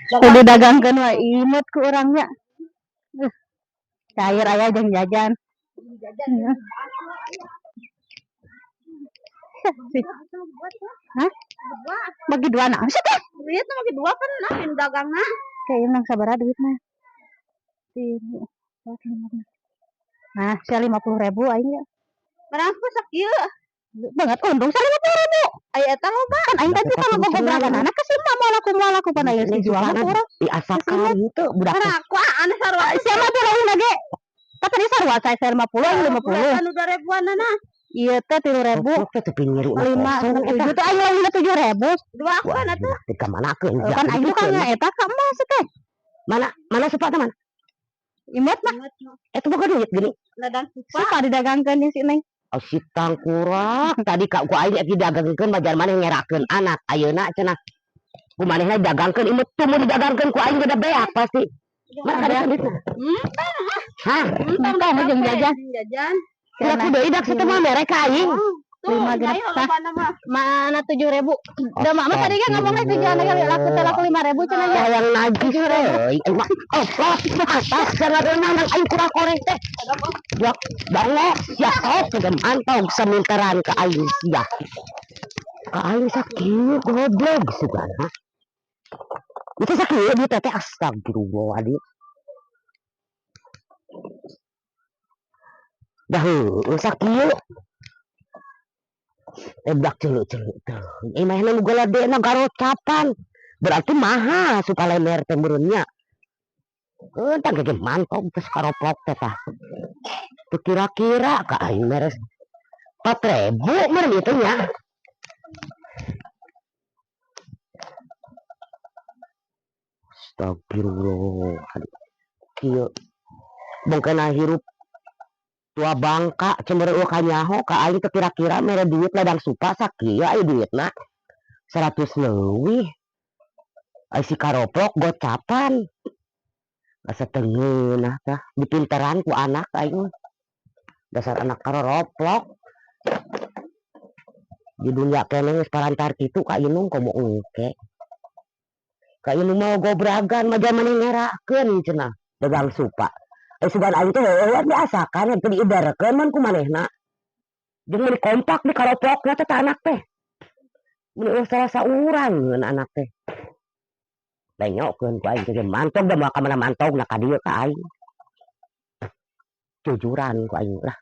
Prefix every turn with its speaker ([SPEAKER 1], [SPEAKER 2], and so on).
[SPEAKER 1] Kudu dagangkeun wae imut ku urangnya. Cair aya jeung jajan. Hah? Bagi dua nah. Siapa?
[SPEAKER 2] Iya tuh bagi dua kan nah yang dagangna.
[SPEAKER 1] Kayak nang sabaraha duitna? Nah, saya 50.000 aing ya.
[SPEAKER 2] Berapa sakieu?
[SPEAKER 1] Banget untung saya 50.000.
[SPEAKER 2] Aya eta loba.
[SPEAKER 1] Kan aing teh kalau gogobragan anak ke Simba mau laku pan aya dijual mah urang.
[SPEAKER 3] Diasakan itu budak.
[SPEAKER 2] Karena aku anu sarua.
[SPEAKER 1] Sia mah teh lage. Kata di sarua saya 50 aing 50.
[SPEAKER 2] Anu 2.000-an na.
[SPEAKER 1] Iya teh 3.000.
[SPEAKER 3] Teh teu pinggir
[SPEAKER 1] 5 7 teh aing lawan 7.000.
[SPEAKER 2] Dua akun atuh.
[SPEAKER 3] Di ka manakeun?
[SPEAKER 1] Kan aing bukan eta ka emas teh.
[SPEAKER 3] Mana sepatu mana?
[SPEAKER 1] Imut mah.
[SPEAKER 3] Itu bukan duit gini.
[SPEAKER 2] Ladang
[SPEAKER 1] Suka didagangkeun di sini.
[SPEAKER 3] Oh si tangkurak tadi ku aing ki dagangkeun bajar maneh ngerakeun anak ayeuna cenah. Ku manehna dagangkeun imut teu mau didagangkeun ku aing gede beak pasti. Mana ada duitna? Hah?
[SPEAKER 1] Entah jeung jajan.
[SPEAKER 2] Jajan.
[SPEAKER 3] Kira ku deui dak saha mah merek ka aing.
[SPEAKER 1] 5 genep tah. Mana 7.000. Da mama tadi kan ngomongnya 7.000 kali laku teh laku 5.000 cenah ya.
[SPEAKER 3] Yang najis euy. Oh, atas jangan renang aing kurang korek teh. Ya, banget ya sok dengan mantau seminteran ke aing sia. Ka aing sakieu goblok sugana. Itu sakieu di teh astagfirullahaladzim. Dah sakieu. Eblak ceuleuh-ceuleuh teh. Imahna nu galadena garocapan. Berarti mahal suka lemer teh meureunnya. Entah gege mantap terus karoplok teh tah. Teu kira-kira ka aing beres 4.000 meureun ieu nya. Astagfirullah. Kieu bongkena hirup tua bangka cembereu ka nyaho ka aing teu kira-kira mere duit ladang supa sakieu aya duitna 100 leuwih. Ai si karoplok gocapan. Asa tengeunah tah dipinteran ku anak aing. Dasar anak karoplok. Di dunia keneh geus parantar kitu ka inung komo engke. Ka inung mau gobragan mah jaman ngerakeun cenah dagang supa. Sugan aing teh heueuh diasakan teu diibarekeun man ku manehna. Jeung mun kompak di karoplokna teh anak teh. Mun salah urang anak teh. Benyokeun ku aing teh mantog da moal ka mana mantogna ka dieu ka aing. Jujuran ku aing lah.